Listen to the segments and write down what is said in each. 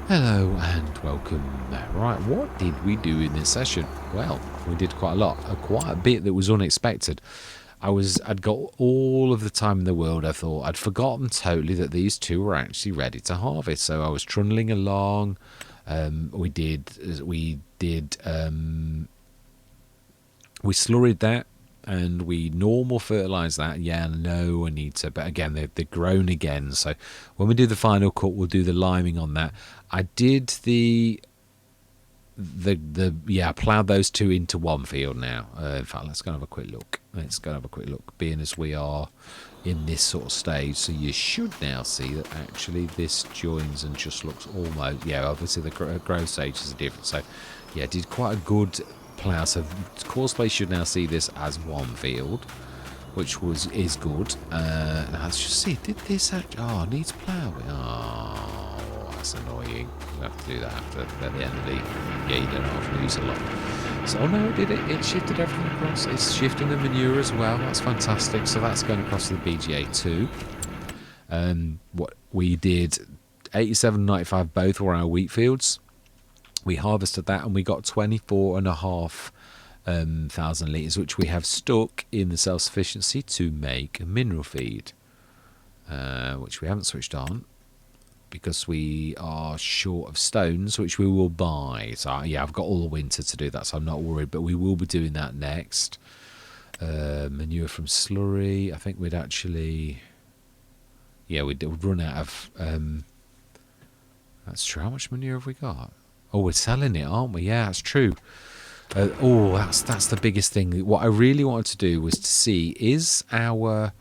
Hello and welcome. Right, what did we do in this session? Well, we did quite a lot, quite a bit that was unexpected. I'd got all of the time in the world. I thought I'd forgotten totally that these two were actually ready to harvest. So I was trundling along. We slurried that and we normal fertilise that. Yeah, no, I need to. But again, they're grown again. So when we do the final cut, we'll do the liming on that. I did I ploughed those two into one field now. In fact, let's go and have a quick look. Being as we are in this sort of stage, so you should now see that actually this joins and just looks almost. Yeah, obviously the growth stages are different. So yeah, did quite a good plough. So Courseplay should now see this as one field, which is good. Now let's just see. Did this actually? Oh, needs ploughing. Oh, that's annoying. We have to do that at the end of the. Yeah, you don't have to use a lot. So, oh no, it did it. It shifted everything across. It's shifting the manure as well. That's fantastic. So that's going across to the BGA too. What we did, 87.95 both were our wheat fields. We harvested that and we got 24,500 litres, which we have stuck in the self-sufficiency to make a mineral feed, which we haven't switched on because we are short of stones, which we will buy. So yeah, I've got all the winter to do that, so I'm not worried, but we will be doing that next. Manure from slurry, I think we'd actually, yeah, we'd run out of, that's true. How much manure have we got? Oh, we're selling it, aren't we? Yeah, that's true. That's the biggest thing. What I really wanted to do was to see, is our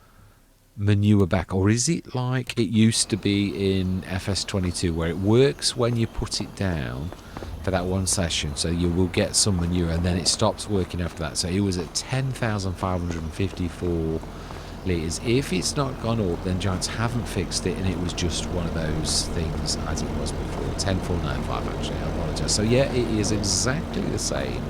manure back, or is it like it used to be in FS25 where it works when you put it down for that one session, so you will get some manure and then it stops working after that. So it was at 10,554 litres. If it's not gone up, then Giants haven't fixed it and it was just one of those things as it was before. 10,495 actually, I apologise. So yeah, it is exactly the same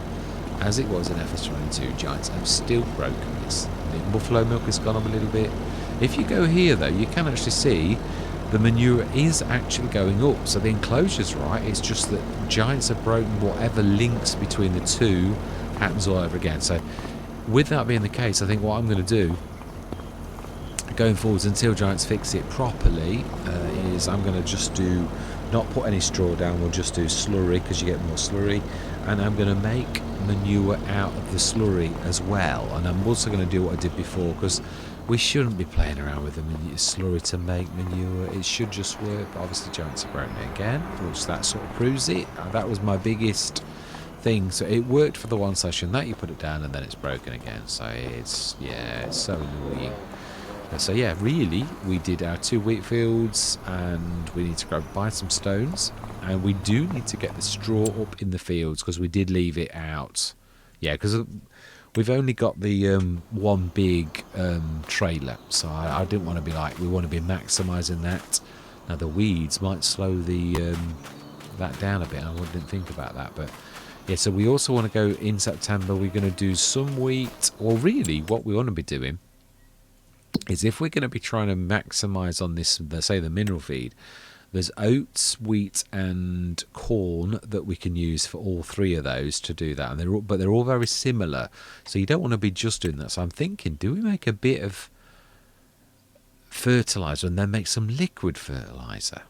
as it was in FS25. Giants have still broken this. The buffalo milk has gone up a little bit. If you go here though, you can actually see the manure is actually going up. So the enclosure's right, it's just that Giants have broken whatever links between the two happens all over again. So with that being the case, I think what I'm going to do going forwards until Giants fix it properly is I'm going to just not put any straw down, we'll just do slurry because you get more slurry, and I'm going to make manure out of the slurry as well. And I'm also going to do what I did before, because we shouldn't be playing around with the slurry to make manure. It should just work, but obviously Giants have broken it again, which that sort of proves it. That was my biggest thing. So it worked for the one session that you put it down and then it's broken again. So it's so annoying. So yeah, really, we did our 2 wheat fields and we need to go buy some stones, and we do need to get the straw up in the fields because we did leave it out. Yeah, because we've only got the one big trailer, so I didn't want to be like, we want to be maximising that. Now the weeds might slow the that down a bit. I didn't think about that, but yeah. So we also want to go in September. We're going to do some wheat, or really, what we want to be doing is, if we're going to be trying to maximise on this, say the mineral feed, there's oats, wheat and corn that we can use for all 3 of those to do that, and they're all very similar, so you don't want to be just doing that. So I'm thinking, do we make a bit of fertiliser and then make some liquid fertiliser?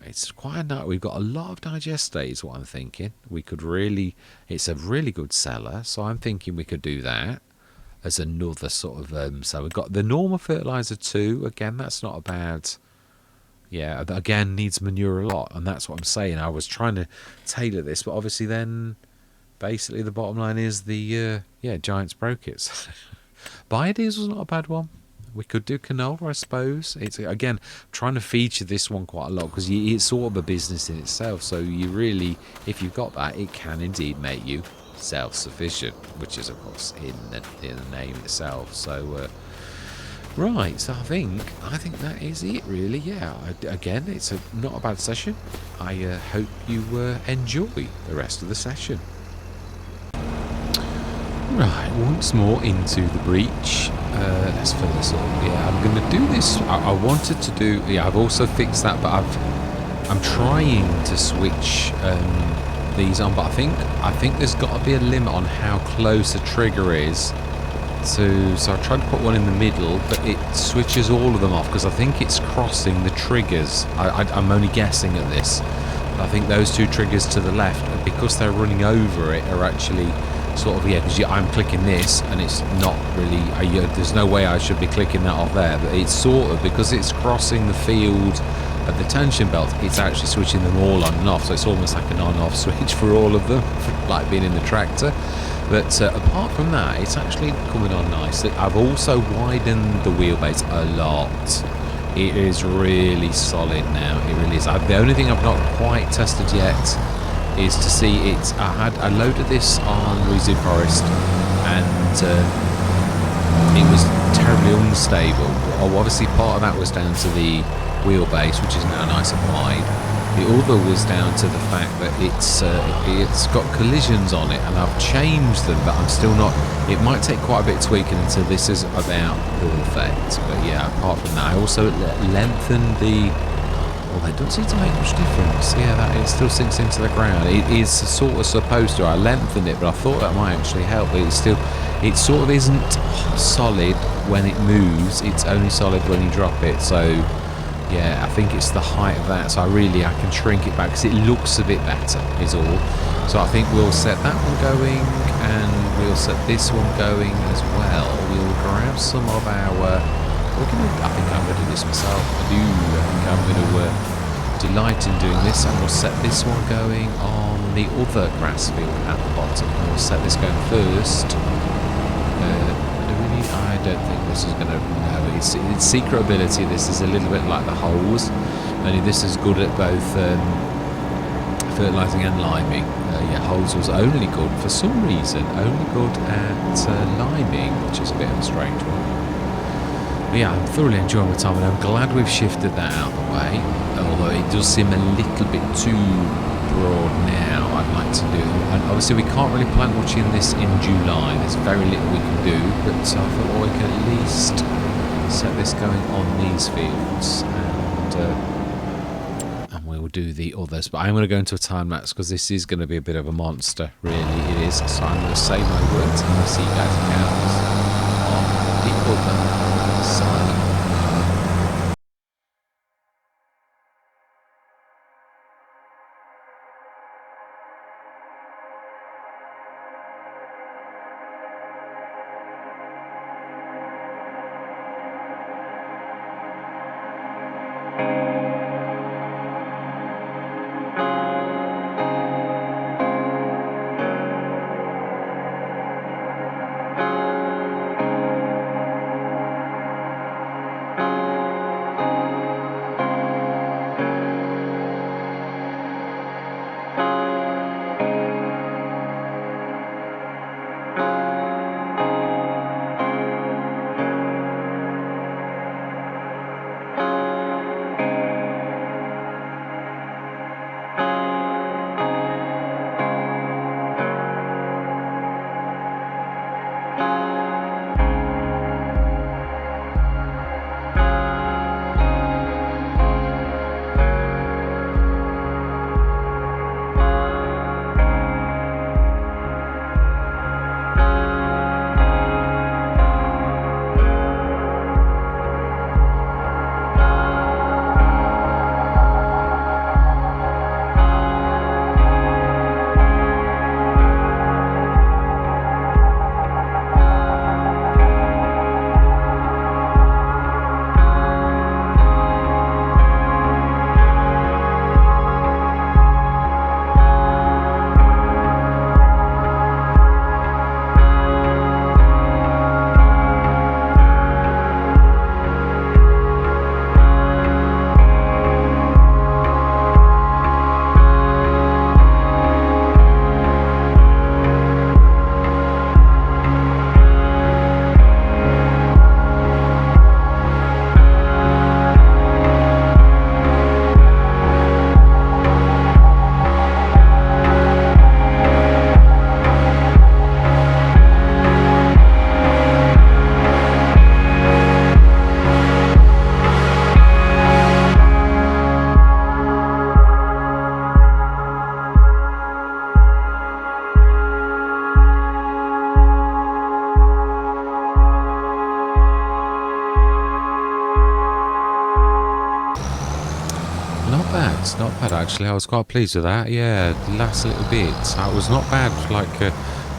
It's quite nice. We've got a lot of digestate, what I'm thinking. We could really, it's a really good seller, so I'm thinking we could do that as another sort of so we've got the normal fertiliser too. Again, that's not a bad, yeah, again needs manure a lot, and that's what I'm saying. I was trying to tailor this, but obviously then basically the bottom line is the Giants broke it. Biodiesel's not a bad one. We could do canola, I suppose. It's again trying to feature this one quite a lot because it's sort of a business in itself, so you really, if you've got that, it can indeed make you self-sufficient, which is of course in the name itself. So right, so I think that is it really. Yeah, again, it's not a bad session. I hope you enjoy the rest of the session. Right, once more into the breach. Let's fill this up. Yeah, I'm going to do this. I wanted to do, yeah, I've also fixed that, but I've I'm trying to switch these on, but I think there's got to be a limit on how close a trigger is to. So I tried to put one in the middle, but it switches all of them off because I think it's crossing the triggers. I'm only guessing at this. I think those two triggers to the left, because they're running over it, are actually sort of, yeah, because I'm clicking this and it's not really, there's no way I should be clicking that off there, but it's sort of, because it's crossing the field of the tension belt, it's actually switching them all on and off, so it's almost like an on-off switch for all of them, like being in the tractor. But apart from that, it's actually coming on nicely. I've also widened the wheelbase a lot. It is really solid now, it really is. The only thing I've not quite tested yet is to see it. I loaded this on Louisiana Forest and it was terribly unstable. Obviously part of that was down to the wheelbase, which is now nice and wide. The other was down to the fact that it's got collisions on it, and I've changed them, but I'm still not. It might take quite a bit of tweaking until this is about perfect. But yeah, apart from that, I also lengthened the. Well, that doesn't seem to make much difference. Yeah, that it still sinks into the ground. It is sort of supposed to. I lengthened it, but I thought that might actually help. But it's still, it sort of isn't solid when it moves. It's only solid when you drop it. So. Yeah, I think it's the height of that, so I can shrink it back because it looks a bit better, is all. So I think we'll set that one going, and we'll set this one going as well. We'll grab some of our... I think I'm going to do this myself. I think I'm going to delight in doing this, and we'll set this one going on the other grass field at the bottom. And we'll set this going first. I don't think this is going to... No, its secret ability, this is a little bit like the holes, only this is good at both fertilising and liming. Yeah, holes was only good, for some reason, only good at liming, which is a bit of a strange one. But yeah, I'm thoroughly enjoying my time, and I'm glad we've shifted that out of the way, although it does seem a little bit too broad now. I'd like to do, and obviously we can't really plant much in this in July. There's very little we can do, but I thought, well, we can at least set this going on these fields, and we'll do the others. But I'm going to go into a time lapse because this is going to be a bit of a monster, really it is. So I'm going to say my words and I'll see you guys again on the other side. bad. It's not bad, actually. I was quite pleased with that. Yeah, the last little bit. That was not bad. Like,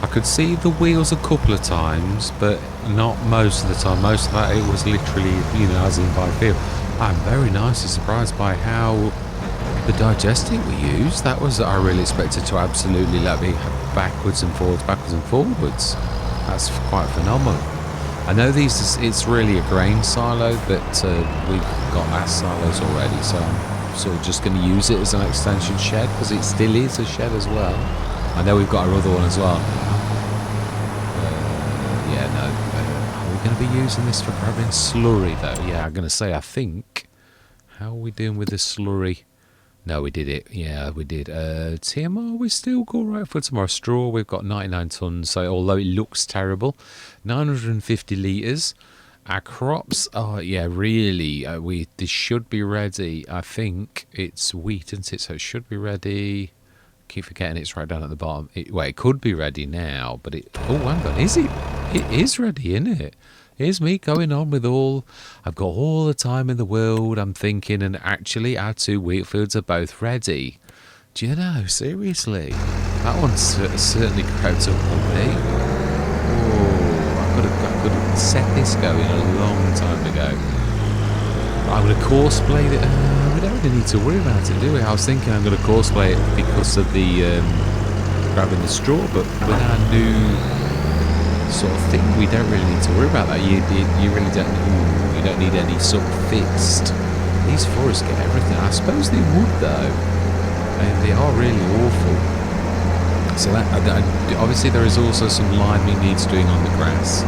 I could see the wheels a couple of times, but not most of the time. Most of that, it was literally, you know, as in by feel. I'm very nicely surprised by how the digestate we used. That was, I really expected to absolutely let me backwards and forwards. That's quite phenomenal. I know it's really a grain silo, but we've got ass silos already, so I'm sort of just going to use it as an extension shed, because it still is a shed as well. I know we've got our other one as well. Yeah, no. Are we going to be using this for grabbing slurry, though? Yeah, I'm going to say, I think. How are we doing with the slurry? No, we did it. Yeah, we did. TMR, we still go right for tomorrow. Straw, we've got 99 tonnes, so although it looks terrible, 950 litres. Our crops, oh yeah, really, this should be ready. I think it's wheat, isn't it? So it should be ready. Keep forgetting it's right down at the bottom. It could be ready now, but oh, hang on, is it? It is ready, isn't it? Here's me going on with I've got all the time in the world, I'm thinking, and actually our 2 wheat fields are both ready. Do you know, seriously? That one's certainly crept up on me. Oh, I could have set this going a long time ago. I would have course played it. We don't really need to worry about it, do we? I was thinking I'm going to course play it because of the grabbing the straw, but with our new sort of thing, we don't really need to worry about that. You really don't. You don't need any sort of fixed. These forests get everything. I suppose they would, though. They are really awful. So that obviously there is also some liming needs doing on the grass,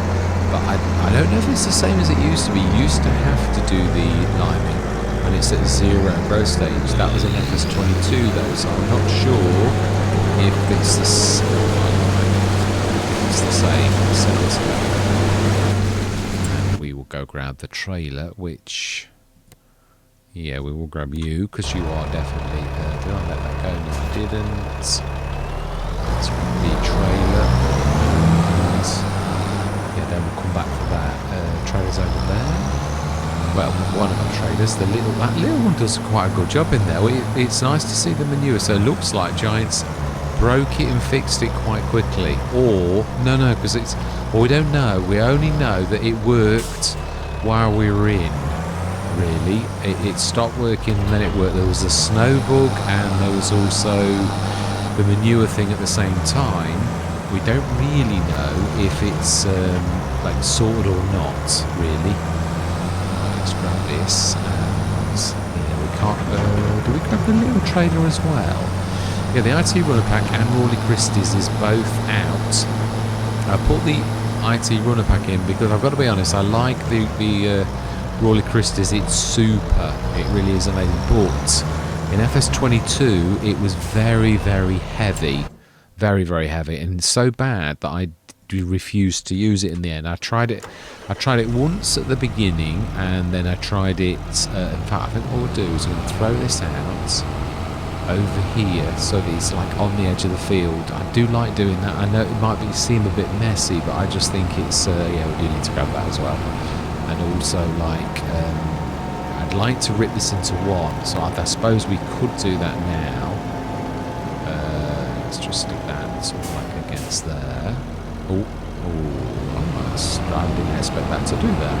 but I don't know if it's the same as it used to be. You used to have to do the liming when it's at 0 growth stage. That was an FS22 though, so I'm not sure if it's the same. And we will go grab the trailer, which, yeah, we will grab you, because you are definitely, did I let that go? No, I didn't. Let's grab the trailer, and yeah, then we'll come back for that. Trailer's over there. Well, one of our trailers, that little one does quite a good job in there. It's nice to see the manure, so it looks like Giants broke it and fixed it quite quickly, or no, because we don't know. We only know that it worked while we were in. Really, it stopped working and then it worked. There was a snow bug and there was also the manure thing at the same time. We don't really know if it's like sorted or not. Really, let's grab this, and yeah, we can't. Do we grab the little trailer as well? Yeah, the IT Runner Pack and Rawley Christie's is both out. I put the IT Runner Pack in because I've got to be honest, I like the Rawley Christie's. It's super. It really is amazing. But in FS22, it was very, very heavy. Very, very heavy. And so bad that I refused to use it in the end. I tried it once at the beginning, and then I tried it, in fact, I think what we'll do is we'll throw this out over here so that it's like on the edge of the field. I do like doing that. I know it might seem a bit messy, but I just think it's yeah, we do need to grab that as well. And also, like, I'd like to rip this into one, so I suppose we could do that now. Let's just stick that sort of like against there. Oh, I didn't expect that to do that.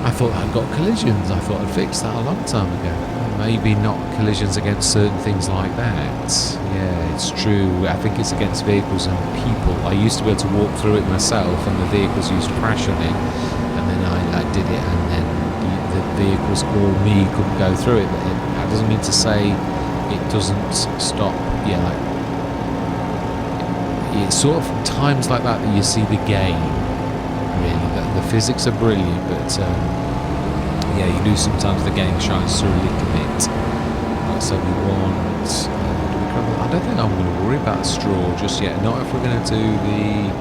I thought I'd got collisions. I thought I'd fixed that a long time ago. Maybe not collisions against certain things like that. Yeah, it's true. I think it's against vehicles and people. I used to be able to walk through it myself, and the vehicles used to crash on it. And then I did it, and then the vehicles or me couldn't go through it. But that doesn't mean to say it doesn't stop. Yeah, like it's sort of times like that you see the game. Really, the physics are brilliant, but yeah, you do sometimes the game shines through a little bit. Right, so we want. I don't think I'm going to worry about straw just yet. Not if we're going to do the.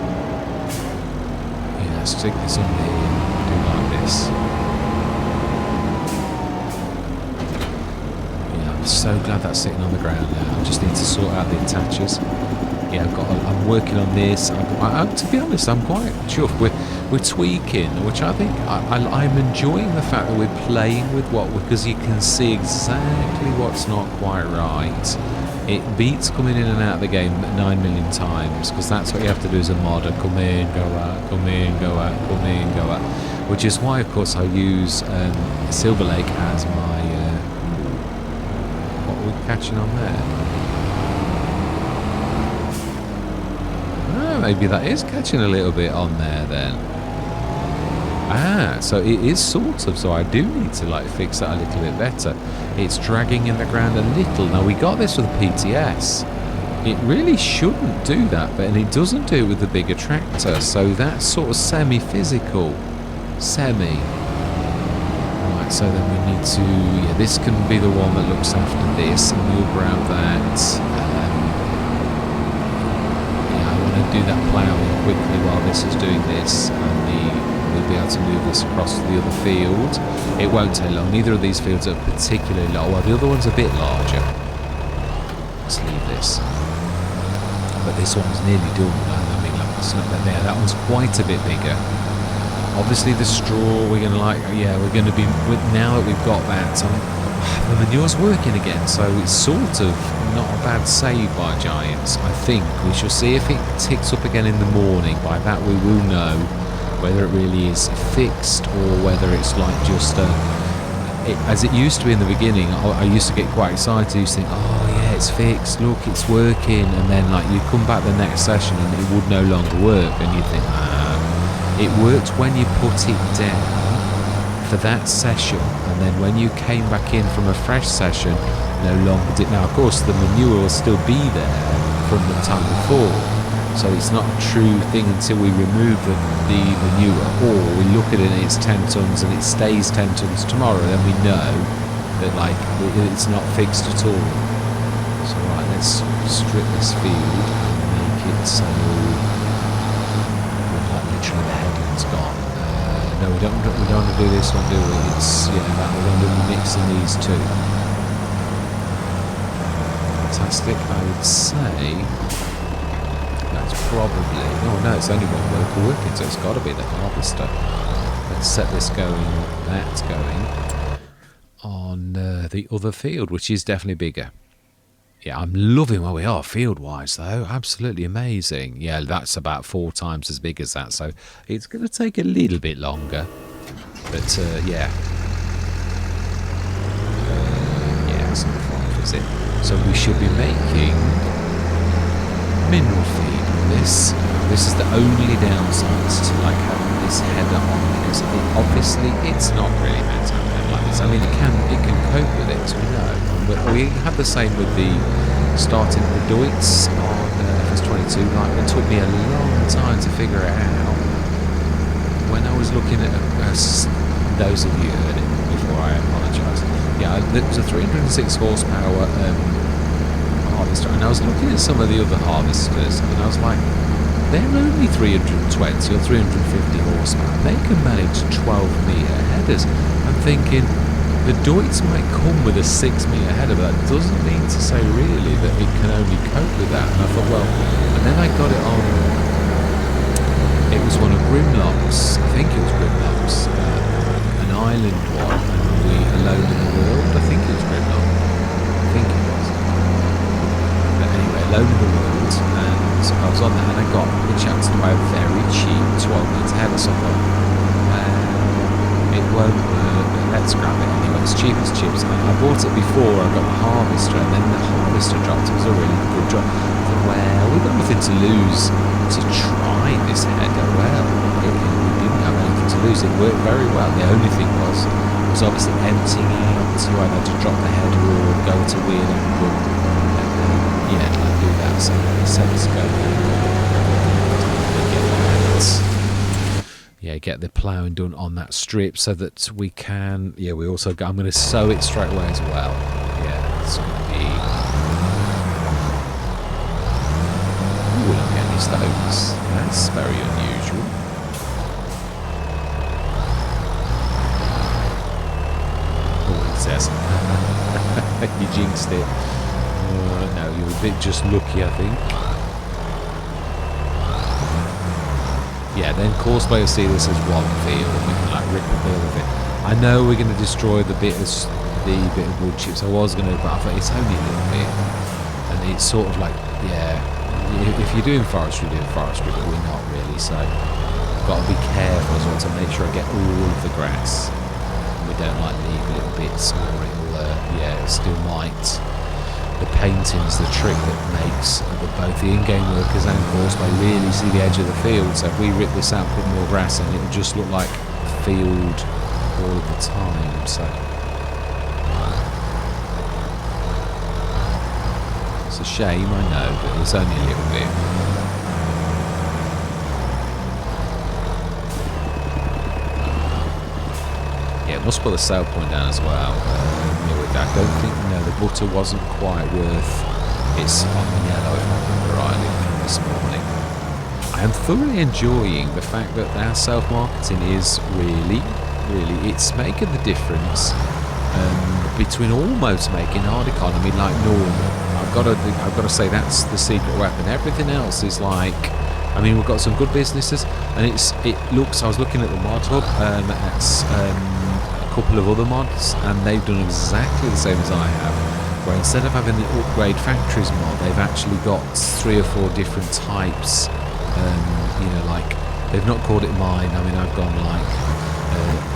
Yeah, stick this on here. Do like this. Yeah, I'm so glad that's sitting on the ground now. I just need to sort out the attachers. Yeah, I'm working on this. To be honest, I'm quite chuffed. we're tweaking, which I think I'm enjoying the fact that we're playing with because you can see exactly what's not quite right. It beats coming in and out of the game 9 million times, because that's what you have to do as a modder. Come in, go out, come in, go out, come in, go out. Which is why, of course, I use Silver Lake as my... what are we catching on there? Oh, maybe that is catching a little bit on there then. Ah, so it is sort of, so I do need to like fix that a little bit better. It's dragging in the ground a little. Now we got this with the PTS. It really shouldn't do that, and it doesn't do it with the bigger tractor, so that's sort of semi-physical. Right, so then we need to, yeah, this can be the one that looks after this, and we'll grab that. Yeah, I want to do that ploughing quickly while this is doing this, and we'll be able to move this across to the other field. It won't take long. Neither of these fields are particularly long. Well, the other one's a bit larger. Let's leave this. But this one's nearly done. I mean, like, it's not that there. That one's quite a bit bigger. Obviously, the straw we're going to like. Yeah, we're going to be now that we've got that. The manure's working again, so it's sort of not a bad save by Giants. I think we shall see if it ticks up again in the morning. By that, we will know whether it really is fixed or whether it's like just as it used to be in the beginning. I used to get quite excited. I used to think, oh yeah, it's fixed, look, it's working, and then like you come back the next session and it would no longer work, and you think, it worked when you put it down for that session, and then when you came back in from a fresh session, no longer did. Now of course the manure will still be there from the time before, so it's not a true thing until we remove the manure, or we look at it and it's 10 tons and it stays 10 tons tomorrow, then we know that like it's not fixed at all. So right, let's strip this field and make it so like literally the headland's gone. No, we don't want to do this one, do we? It's, yeah, that we're going to be mixing these two. Fantastic, I would say. That's probably... Oh no, it's only one worker working, so it's got to be the harvester. Let's set this going, that's going, on the other field, which is definitely bigger. Yeah, I'm loving where we are field-wise, though. Absolutely amazing. Yeah, that's about 4 times as big as that, so it's going to take a little bit longer. But, yeah. Yeah, it's not 5, is it? So we should be making mineral feed with this. This is the only downside to like having this header on, because obviously it's not really meant to happen like this. I mean, it can cope with it, we know. But we had the same with the starting the Deutz on FS25. Like, it took me a long time to figure it out. When I was looking at those of you heard it before, I apologise. Yeah, it was a 306 horsepower harvester, and I was looking at some of the other harvesters, and I was like, they're only 320 or 350 horsepower. They can manage 12-metre headers. I'm thinking, the Deutz might come with a 6-metre header, but that doesn't mean to say really that it can only cope with that. And I thought, well, and then I got it on, it was one of Grimlock's, I think it was Grimlock's, an island one, and we Alone in the World, I think it was Grimlock, I think it was. But anyway, Alone in the World, and I was on that, and I got the chance to buy a very cheap 12-metre header, so I thought, it won't work, but let's grab it anyway. It's cheap as chips. I bought it before I got the harvester, and then the harvester dropped. It was a really good drop. I thought, well, we've got nothing to lose to try this header. Well, we didn't have anything to lose. It worked very well. The only thing was obviously emptying out. You either had to drop the header or go to wheel and run. Yeah, like do that. So he said let's go. Yeah, get the ploughing done on that strip so that we can. Yeah, we also. I'm going to sow it straight away as well. Yeah, it's going to be. Ooh, we don't get any stones. That's very unusual. Oh, it says. You jinxed it. No, you're a bit just lucky, I think. Yeah, then Courseplay will see this as one field, and we can like rip a bit of it. I know we're going to destroy the bit of wood chips. I was going to, but I thought it's only a little bit, and it's sort of like, yeah, if you're doing forestry, but we're not really. So I've got to be careful as well to make sure I get all of the grass. We don't like leave little bits, or it'll, yeah, it still might. The painting's the trick that makes both the in-game workers and Courseplay really see the edge of the field. So if we rip this out, put more grass in, it'll just look like a field all of the time. So it's a shame, I know, but it's only a little bit. Yeah, it must put the sale point down as well. I don't think, no, the butter wasn't quite worth its on yellow, if I remember rightly, from this morning. I am thoroughly enjoying the fact that our self-marketing is really, it's making the difference between almost making hard economy like normal. I've got to say that's the secret weapon. Everything else is like, I mean, we've got some good businesses, and it looks. I was looking at the mod hub at couple of other mods, and they've done exactly the same as I have, where instead of having the upgrade factories mod, they've actually got 3 or 4 different types. You know, like, they've not called it mine. I mean, I've gone like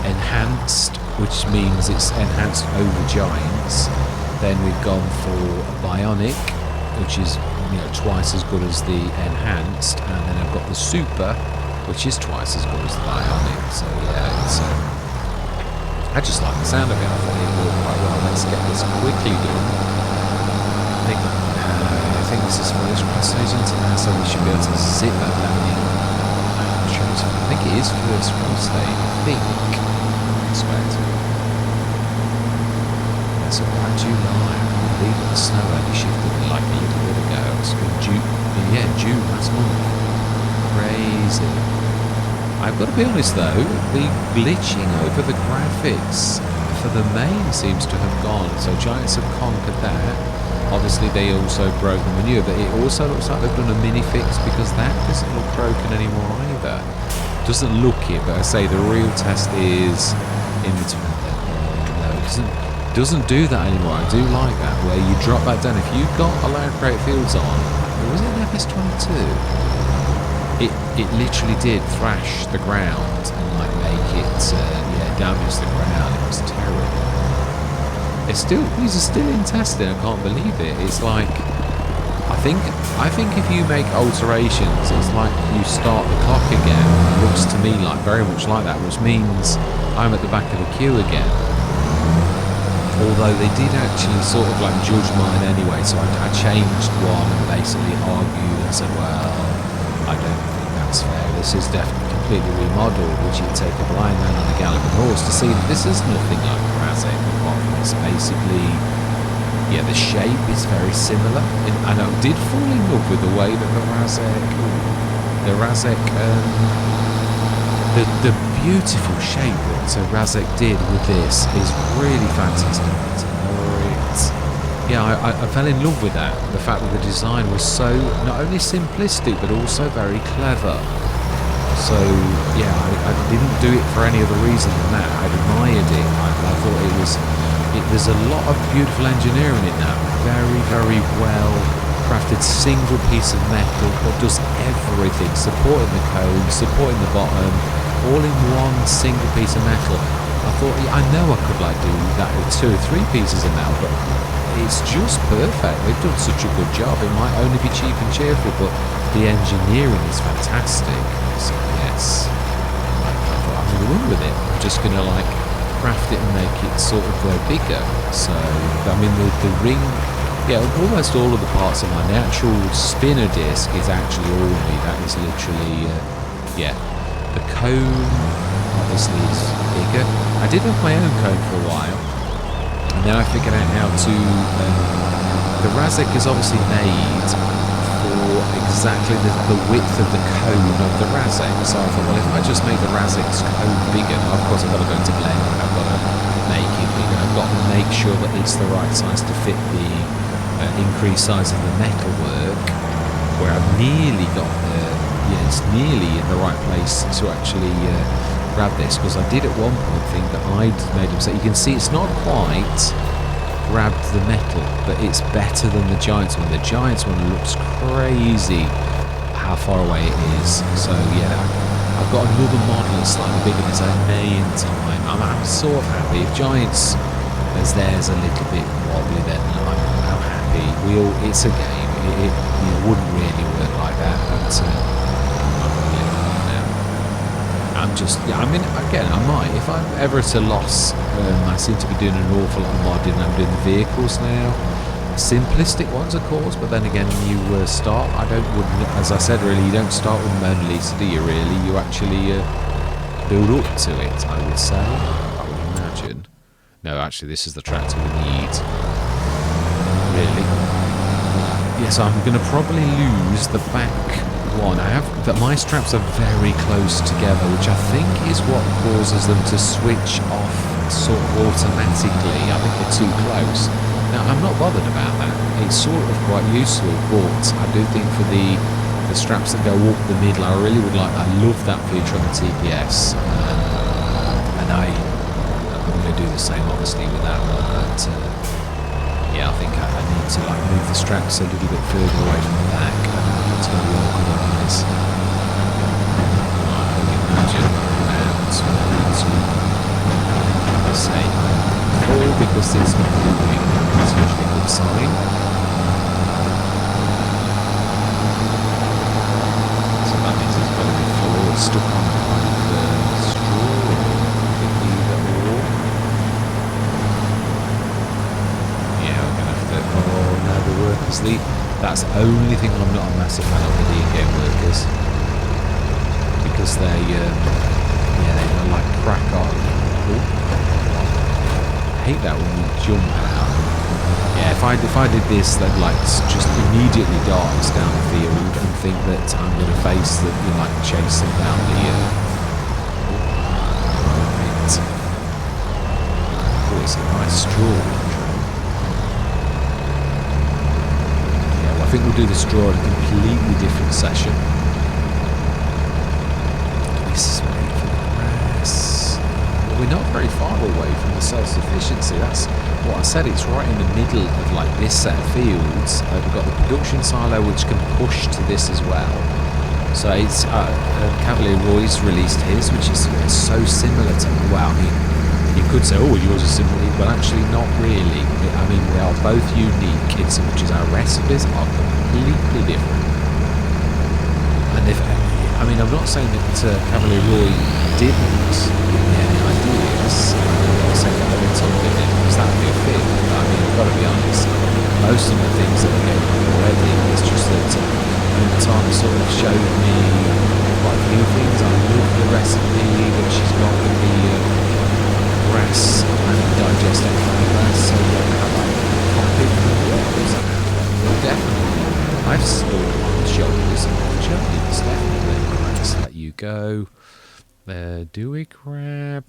enhanced, which means it's enhanced over giants. Then we've gone for bionic, which is, you know, twice as good as the enhanced, and then I've got the super, which is twice as good as the bionic. So yeah, it's I just like the sound of it. I thought it worked quite well. Let's get this quickly done. I think this is first cross stage into now, so we should be able to zip that down in. I think it is first cross stage. I think. I expect. Yeah, so by July, I believe that the snow only shifted like a little bit ago. It's been June last month. Crazy. I've got to be honest though, the glitching over the graphics for the main seems to have gone. So Giants have conquered that. Obviously they also broke the manure, but it also looks like they've done a mini fix, because that doesn't look broken anymore either. Doesn't look it, but I say the real test is in between. No, it doesn't do that anymore. I do like that, where you drop that down. If you've got allowed create fields on, was it an FS25? It literally did thrash the ground and like make it, damage the ground. It was terrible. These are still in testing. I can't believe it. It's like, I think if you make alterations, it's like you start the clock again. It looks to me like very much like that, which means I'm at the back of the queue again. Although they did actually sort of like judge mine anyway, so I changed one and basically argued and said, well, I don't think that's fair. This is definitely completely remodeled, which you'd take a blind man on a galloping horse to see that this is nothing like the Razek, apart from it's basically, yeah, the shape is very similar. And I did fall in love with the way that the Razek, the beautiful shape that Razek did with this is really fantastic. Yeah, I fell in love with that. The fact that the design was so not only simplistic but also very clever. So yeah, I didn't do it for any other reason than that. I admired it. I thought there's a lot of beautiful engineering in that. Very, very well crafted single piece of metal that does everything, supporting the cone, supporting the bottom, all in one single piece of metal. I thought, I know I could like do that with 2 or 3 pieces of metal, but it's just perfect. They've done such a good job. It might only be cheap and cheerful, but the engineering is fantastic. So yes, I thought I'm going to win with it. I'm just going to like craft it and make it sort of bigger. So I mean the ring, yeah, almost all of the parts of mine. The actual spinner disc is actually all me. That is literally, yeah. The cone obviously is bigger. I did have my own cone for a while. And then I figured out how to, the Razek is obviously made for exactly the width of the cone of the Razek. So I thought, well, if I just make the Razek's cone bigger, of course I've got to go into blend, I've got to make it bigger, I've got to make sure that it's the right size to fit the increased size of the metalwork, where I've nearly got the yeah, it's nearly in the right place to actually grab this, because I did at one point think that I'd made a mistake. You can see it's not quite grabbed the metal, but it's better than the Giants one. The Giants one looks crazy how far away it is. So yeah, I've got another model that's slightly bigger than this. I may in time. I'm sort of happy. If Giants as theirs a little bit wobbly, then I'm happy. It's a game. It wouldn't really work like that. But I'm going to live with it now. I'm just, I mean, again, I might. If I'm ever at a loss, I seem to be doing an awful lot of modding. I'm doing the vehicles now. Simplistic ones, of course, but then again, you start. As I said, really, you don't start with Mona Lisa, do you? Really, you actually build up to it. I would say. I would imagine. No, actually, this is the tractor we need. Really. Yes, I'm going to probably lose the back one. But my straps are very close together, which I think is what causes them to switch off sort of automatically. I think they're too close. Now, I'm not bothered about that. It's sort of quite useful, but I do think for the straps that go up the middle, I love that feature on the TPS. And I'm going to do the same, obviously, with that one. But, yeah, I think I need to move the straps a little bit further away from the back. I don't think it's going to work otherwise. I can imagine I say, all because it's not moving. It's usually a good sign. So that means it's got to be forward, stuck on the straw, or yeah, we're going to have to. Oh no, the workers. That's the only thing I'm not a massive fan of, the in-game workers, because they like crack on. I hate that when you jump out. Yeah, if I did this, they'd just immediately dart down the field and think that I'm going to face that chase them down the right. Oh, it's a nice straw. Yeah, well, I think we'll do the straw in a completely different session. This is made for the grass. We're not very far away from the self-sufficiency. That's what I said. It's right in the middle of this set of fields. We've got the production silo, which can push to this as well. So it's Cavalier Roy's released his, which is so similar to. Well, I mean, you could say, oh, yours is similar, but actually not really. I mean, we are both unique in so much as our recipes are completely different. And I'm not saying that Cavalier Roy didn't. I'm saying that there is something in, because that would be a thing. I mean, I've got to be honest, most of the things that are getting already, it's just that Tom sort of showed me quite a few things. I love the recipe that she's got with the grass and digested grass, so you don't have popping worms. Definitely. I've stored on shoulders and chutneys, definitely. Right, just let you go. Do we grab?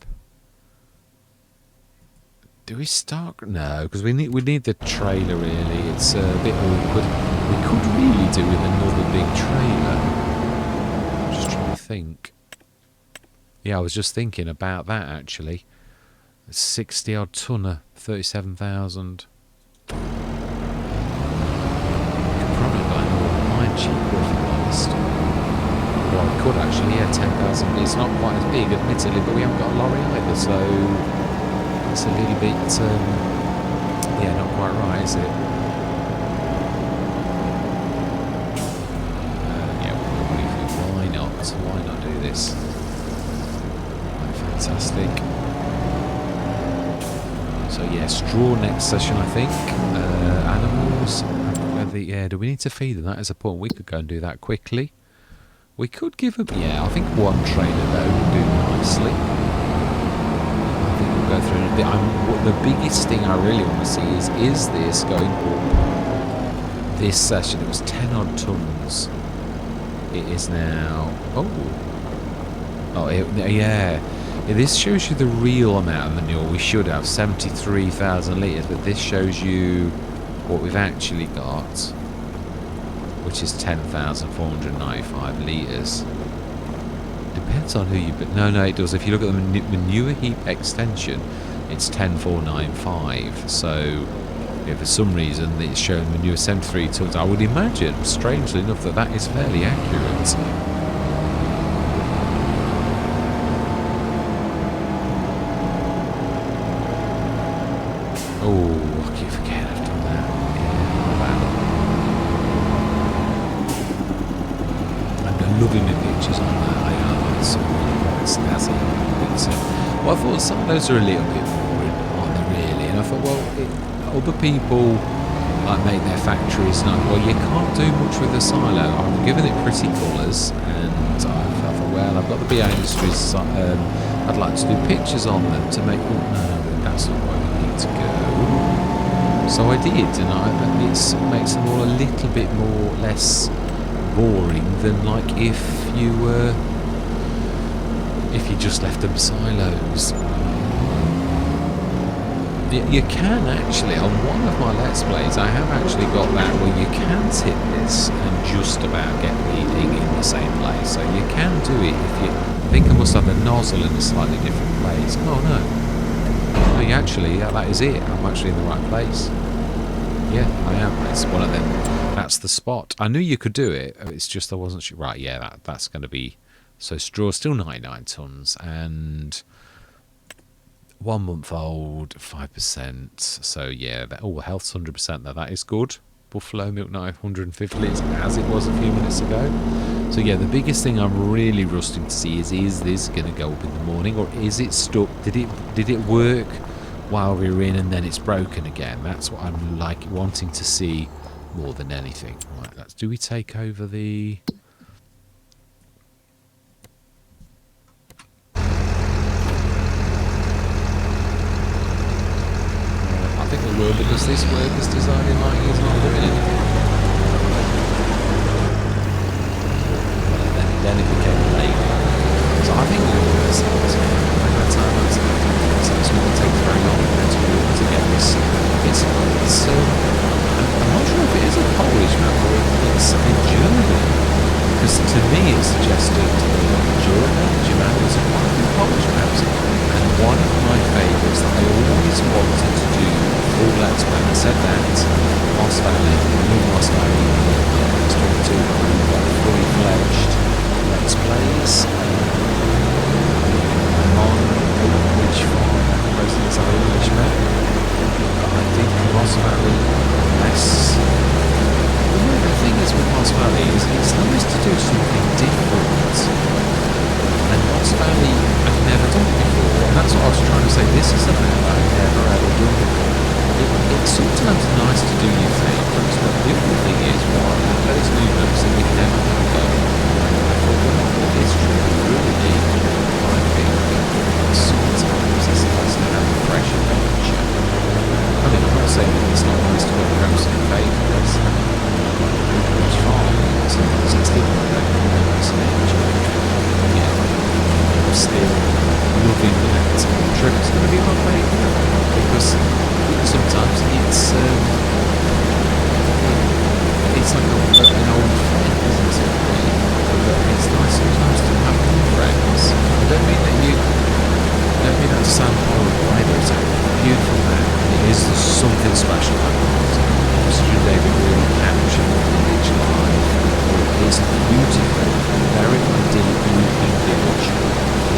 Do we start? No, because we need the trailer really. It's a bit awkward. We could really do with another big trailer. I'm just trying to think. Yeah, I was just thinking about that actually. 60 odd tonner, 37,000. Could probably buy another mine cheaper if I'm honest. Or I could actually, yeah, 10,000. It's not quite as big, admittedly, but we haven't got a lorry either, so it's a little bit, yeah, not quite right, is it? Yeah, why not? Why not do this? Right, fantastic. So yeah, straw next session, I think. Animals. Yeah, do we need to feed them? That is a point. We could go and do that quickly. We could give them. Yeah, I think one trailer though would do nicely. I think we'll go through it. The biggest thing I really want to see is this going up. This session, it was 10 odd tons. It is now. Oh, yeah. This shows you the real amount of manure we should have, 73,000 litres, but this shows you what we've actually got. which is 10,495 litres. Depends on who you... But no, it does. If you look at the manure heap extension, it's 10,495. So, yeah, for some reason, it's showing manure 73 tonnes. I would imagine, strangely enough, that is fairly accurate. Oh, I keep forgetting I've done that. Yeah, I'm loving the pictures on that. I am. It's really quite snazzy. Well, I thought some of those are a little bit boring, aren't they, really? And I thought, well, other people like make their factories like, well, you can't do much with a silo. I've given it pretty colours, and I thought, well, I've got the BA Industries. I'd like to do pictures on them to make. Oh no, that's not where we need to go. So I did, and it makes them all a little bit more less boring than like if you just left them silos. You can actually, on one of my Let's Plays, I have actually got that where you can tip this and just about get the thing in the same place. So you can do it if you think I must have the nozzle in a slightly different place. Oh no. No, actually, yeah, that is it. I'm actually in the right place. Yeah, I am. It's one of them. That's the spot. I knew you could do it. It's just I wasn't sure. Right, yeah, that's going to be... So straw still 99 tonnes and 1 month old, 5%. So yeah, health's 100% there. That is good. Buffalo milk 950 litres as it was a few minutes ago. So yeah, the biggest thing I'm really rusting to see is this going to go up in the morning, or is it stuck? Did it work while we were in and then it's broken again? That's what I'm like wanting to see more than anything. Right, do we take over the... I think we will, because this worker's designing like he's not doing anything. Then it became late. So I think we will do this. By the time it's not going to take very long to get this. I'm not sure if it is a Polish map or it's in German. Because to me it suggested German is one of the Polish maps. And one of my favourites that I always wanted to do full Let's Play. I said that Moss Valley, Moss Valley, Let's Talk to fully fledged Let's Plays. I'm on which farm residents are English map. But I think Moss Valley, less. The thing is with Moss Valley is it's nice to do something different. And Moss Valley, I've never done it before, and that's what I was trying to say. This is a map I've never ever done before. It's sometimes nice to do new favourites, but the other thing is, that is new maps that we've never had done. I thought, well, what is really neat, I think, sometimes it's nice to have a fresh adventure. I mean, I'm not saying that it's not nice to have roast in favourites. It's fine, sometimes it's different, yeah, I'm still loving that. Trevor's going to be my favourite, because sometimes it's like an old friend, isn't it? It's nice sometimes to have new friends. I don't mean that to sound horrible either. It's a beautiful man. It is something special about it. Mr. David really captured the village life. It is beautiful, very idyllic looking village.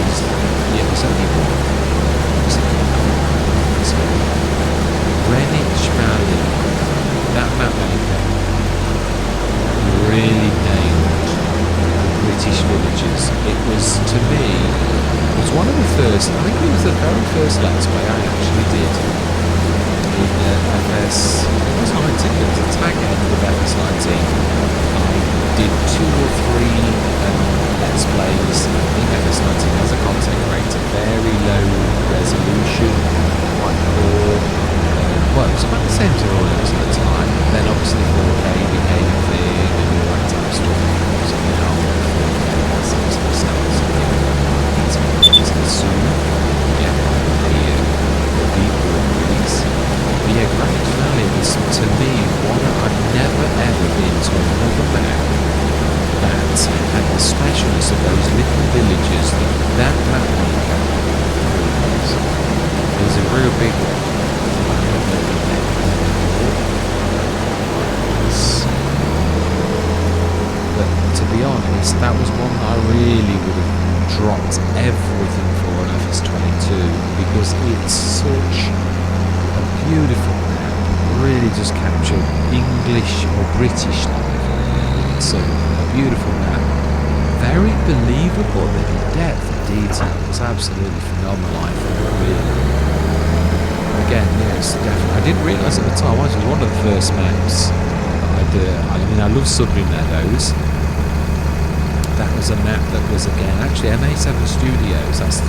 It's only one. Greenwich Valley, that map maker really nailed British villages. It was, to me, was one of the first, I think it was the very first Let's Play I actually did in FS, it was 19, it was a tag end of FS19. I did 2 or 3 Let's Plays in FS19 as a content creator, very low resolution, quite raw. Well, it was about the same as everyone else at the time. Then obviously 4K became a thing and all that type of stuff. So now 4K has some stuff. It's soon. Yeah, the people release. But yeah, Greenwich Valley was, to me, one I've never ever been to another pictures of those little villages that map maker creates. There's a real big one. I don't know the name of it. But to be honest, that was one that I really would have dropped everything for an FS22 because it's such a beautiful map. Really just captured English or British life. It's a beautiful map. Very believable. The depth of detail was absolutely phenomenal. I thought, really. Again, yes, definitely. I didn't realise at the time. It was one of the first maps that I did. I mean, I love Sudbury Meadows. That was a map that was, again, actually MA7 Studios. That's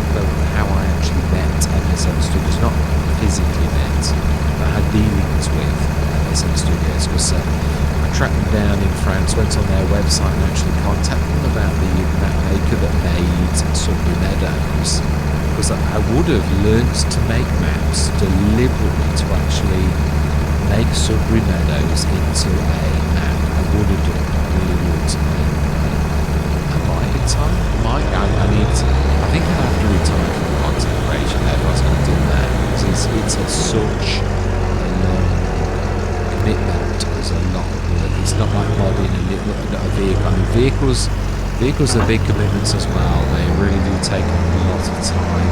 how I actually met MA7 Studios. Not physically met, but I had dealings with MA7 Studios because I tracked them down in France, went on their website and actually contacted them about the map maker that made Sudbury Meadows. Because I would have learnt to make maps deliberately to actually make Sudbury Meadows into a map. I would have done. I really would. Time? I need to, I think I have to retire from content creation if I was going to do that because it's such a long commitment. There's a lot of work. It's not like modding a vehicle. I mean, vehicles are big commitments as well. They really do take a lot of time.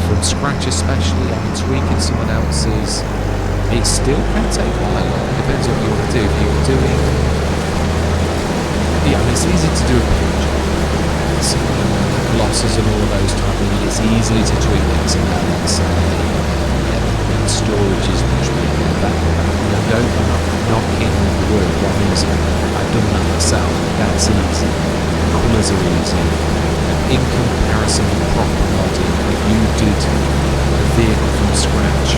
From scratch especially, I mean, tweaking someone else's, it still can take quite a lot. It depends what you want to do. If you're doing, I mean, it's easy to do a picture. Glosses and all of those type of things. It's easy to tweak things in that. Let's say storage is much bigger. I'm not knocking the word. What means I've done that myself. That's easy. Colours are easy. In comparison with proper modding, if you did a vehicle from scratch,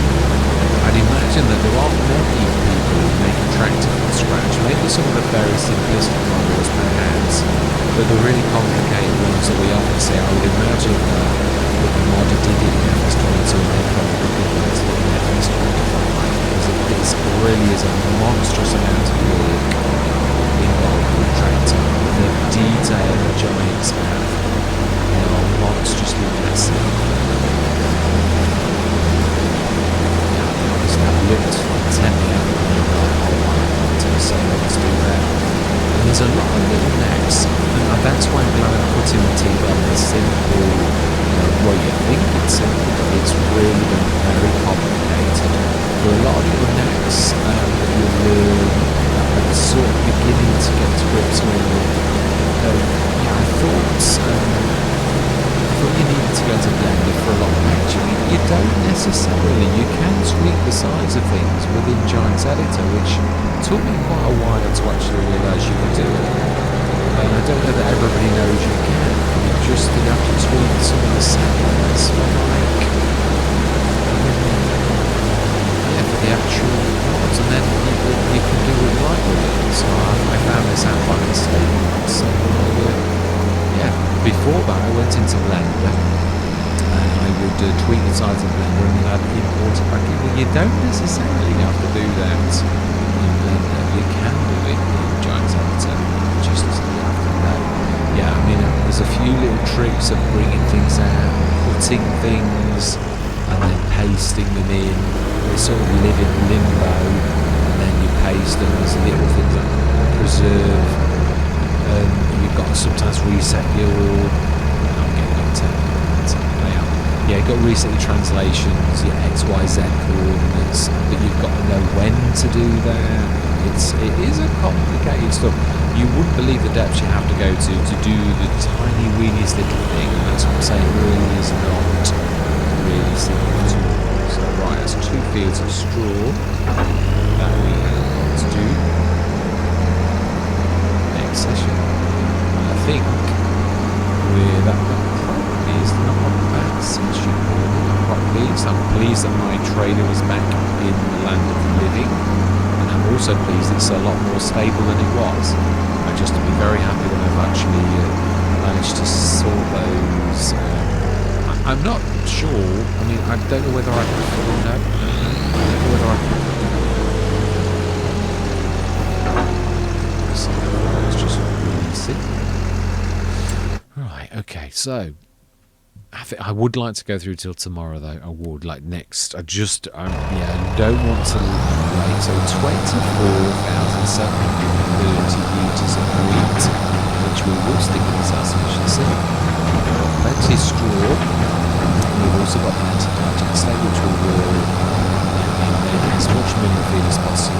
I'd imagine that there aren't many people who make a tractor from scratch. Maybe some of the very simplistic models perhaps, but the really complicated ones that we often see, I would imagine that the modder did it in FS22 and they probably did it in FS25 because it really is a monstrous amount of work involved with tractor. The detail the giants have, they are monstrously massive. That looked like 10 out of the so let's do that. And there's a lot of little necks, and that's why I'm glad I'm putting the teeth on this simple, well, you think it's simple, but it's really been very complicated. There are a lot of little necks that you learn that are sort of beginning to get to grips with. I thought you needed to go to Blender for a lot of matching. You don't necessarily. You can tweak the size of things within Giants Editor, which took me quite a while to actually realise you could do it. And I don't know that everybody knows you can. You just have to tweak some of the settings for for the actual mods, and then you can do it right with it. So I found this out by mistake. So before that I went into Blender and I would tweak the size of Blender and then I'd import it back in. Well, you don't necessarily have to do that in Blender. You can do it in Giants Editor. Just you have to know. Yeah, I mean, there's a few little tricks of bringing things out, putting things and then pasting them in. They sort of live in limbo and then you paste them. There's little things like preserve. You've got to sometimes reset your. I'm getting on layout. Yeah, you've got to reset your translations, your XYZ coordinates, but you've got to know when to do that. It is a complicated stuff. You wouldn't believe the depths you have to go to do the tiny, weeniest little thing, and that's what I'm saying. Really is not really simple to do. So right, that's 2 fields of straw that we have to do. Session. I think that probably is not a bad session. I'm pleased that my trader is back in the land of the living, and I'm also pleased it's a lot more stable than it was. I'm just to be very happy that I've actually managed to sort those. I'm not sure. I mean, I don't know whether I prefer. No, I don't know whether I prefer. Let's just release it. So I would like to go through till tomorrow, though. I would, like next. I don't want to wait. So 24,730 litres of wheat, which we will stick in self-sufficiency. Plenty of straw. We've also got plenty of digestate, which we will make as much mineral feed as possible.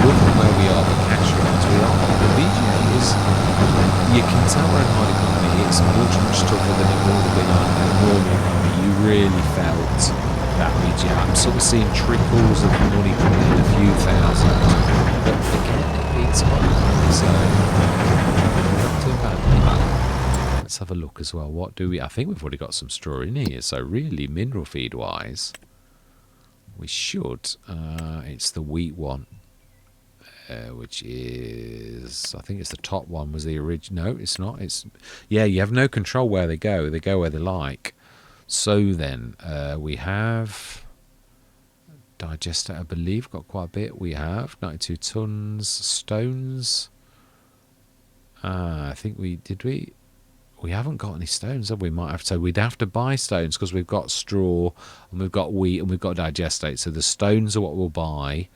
Look at where we are, the cash rounds we are. The BGA is, you can tell we're in hard economy. It's much tougher than it would have been on a normal economy. You really felt that BGA. I'm sort of seeing trickles of money coming in, a few thousand. But again, it's fine. So, not too bad. Let's have a look as well. What do we... I think we've already got some straw in here. So really, mineral feed-wise, we should. It's the wheat one. Which is, I think it's the top one was the original. No, it's not. It's, yeah, you have no control where they go. They go where they like. So then we have digester, I believe, got quite a bit. We have 92 tons stones. I think we haven't got any stones, have we? Might have to. We'd have to buy stones because we've got straw and we've got wheat and we've got digestate. So the stones are what we'll buy.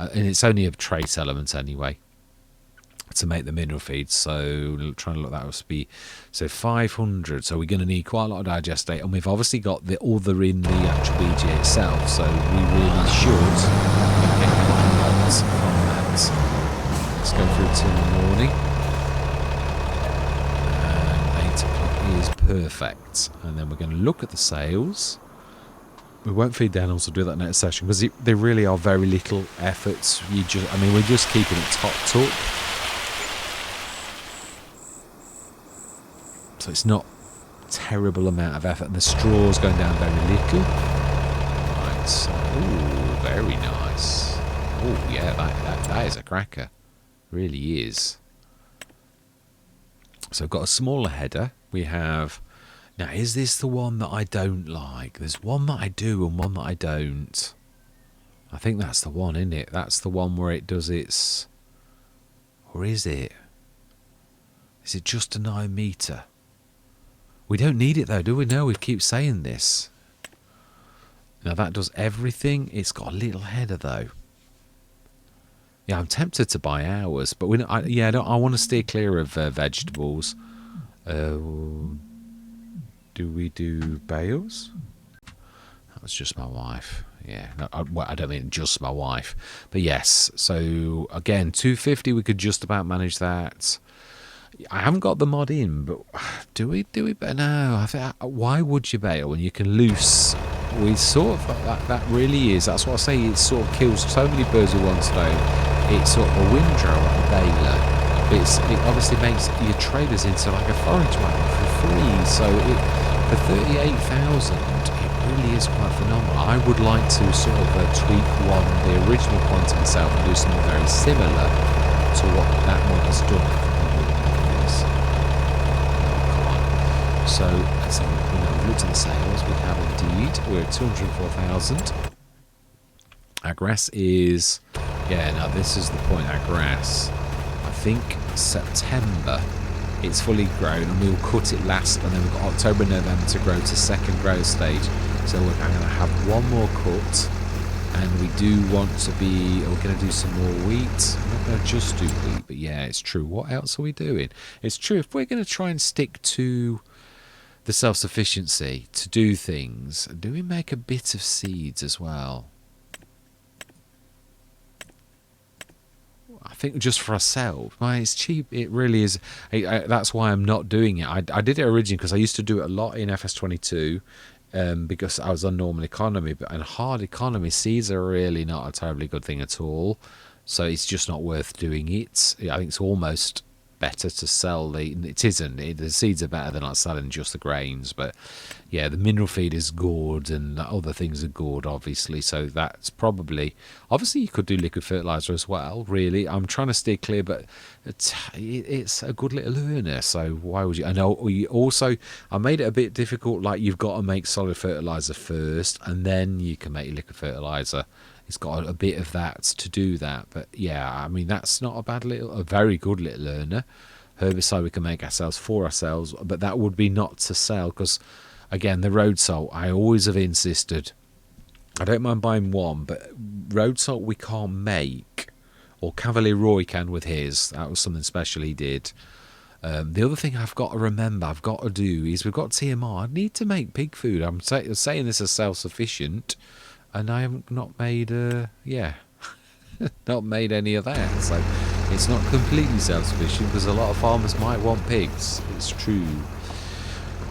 And it's only a trace element anyway to make the mineral feed. So trying to look, that must be, so 500. So we're going to need quite a lot of digestate, and we've obviously got the other in the actual BGA itself. So we really should get quite a lot from that. Let's go through till the morning. And 8 o'clock is perfect. And then we're going to look at the sales. We won't feed the animals, we'll do that next session, because they really are very little efforts. We're just keeping it topped up. So it's not a terrible amount of effort, and the straw's going down very little. Right, so, ooh, very nice. Oh yeah, that is a cracker. Really is. So I've got a smaller header. We have... Now, is this the one that I don't like? There's one that I do and one that I don't. I think that's the one, isn't it? That's the one where it does its... Or is it? Is it just a 9 metre? We don't need it though, do we? No, we keep saying this. Now that does everything. It's got a little header though. Yeah, I'm tempted to buy ours, but I want to steer clear of vegetables. Do we do bales? That was just my wife. Yeah, no, I don't mean just my wife, but yes. So again, 250, we could just about manage that. I haven't got the mod in, but do we? But no, I think, why would you bale when you can loose? We sort of that really is. That's what I say. It sort of kills so many birds with one stone. It's sort of a windrow and a baler. It obviously makes your traders into like a forage wagon for free. So for 38,000, it really is quite phenomenal. I would like to sort of tweak the original quantity itself, and do something very similar to what that mod has done. So as we've looked at the sales, we have indeed, we're at 204,000. Our grass is, now this is the point, our grass, I think September it's fully grown, and we'll cut it last, and then we've got October and November to grow to second growth stage. So we're going to have one more cut, and we do want to be, we're going to do some more wheat. I'm not going to just do wheat, but yeah, it's true. What else are we doing? It's true, if we're going to try and stick to the self-sufficiency to do things, do we make a bit of seeds as well? I think just for ourselves. It's cheap. It really is. That's why I'm not doing it. I did it originally because I used to do it a lot in FS22 because I was on normal economy. But in hard economy, seeds are really not a terribly good thing at all. So it's just not worth doing it. I think it's almost better to sell it isn't. The seeds are better than like selling just the grains. But yeah, the mineral feed is good and other things are good, obviously. So that's probably, obviously you could do liquid fertilizer as well, really. I'm trying to steer clear, but it's a good little earner. So why would you? I know I made it a bit difficult. Like you've got to make solid fertilizer first and then you can make liquid fertilizer. It's got a bit of that to do that, but yeah, I mean that's not a very good little earner. herbicide we can make ourselves for ourselves, but that would be not to sell, because again, the road salt, I always have insisted, I don't mind buying one, but road salt we can't make, or Cavalier Roy can with his. That was something special he did. The other thing I've got to remember, I've got to do, is we've got TMR. I need to make pig food. I'm saying this is self-sufficient, and I have not made, not made any of that. So it's not completely self-sufficient, because a lot of farmers might want pigs. It's true.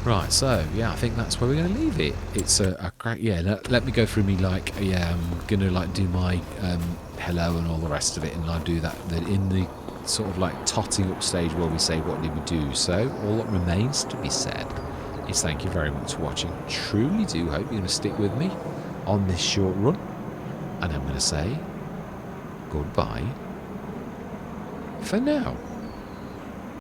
Right, so yeah, I think that's where we're going to leave it. It's a crack. Yeah, let me go through me, like, yeah, I'm going to like do my hello and all the rest of it, and I'll do that in the sort of like totting up stage where we say what did we do. So all that remains to be said is thank you very much for watching. Truly do hope you're going to stick with me on this short run, and I'm going to say goodbye for now.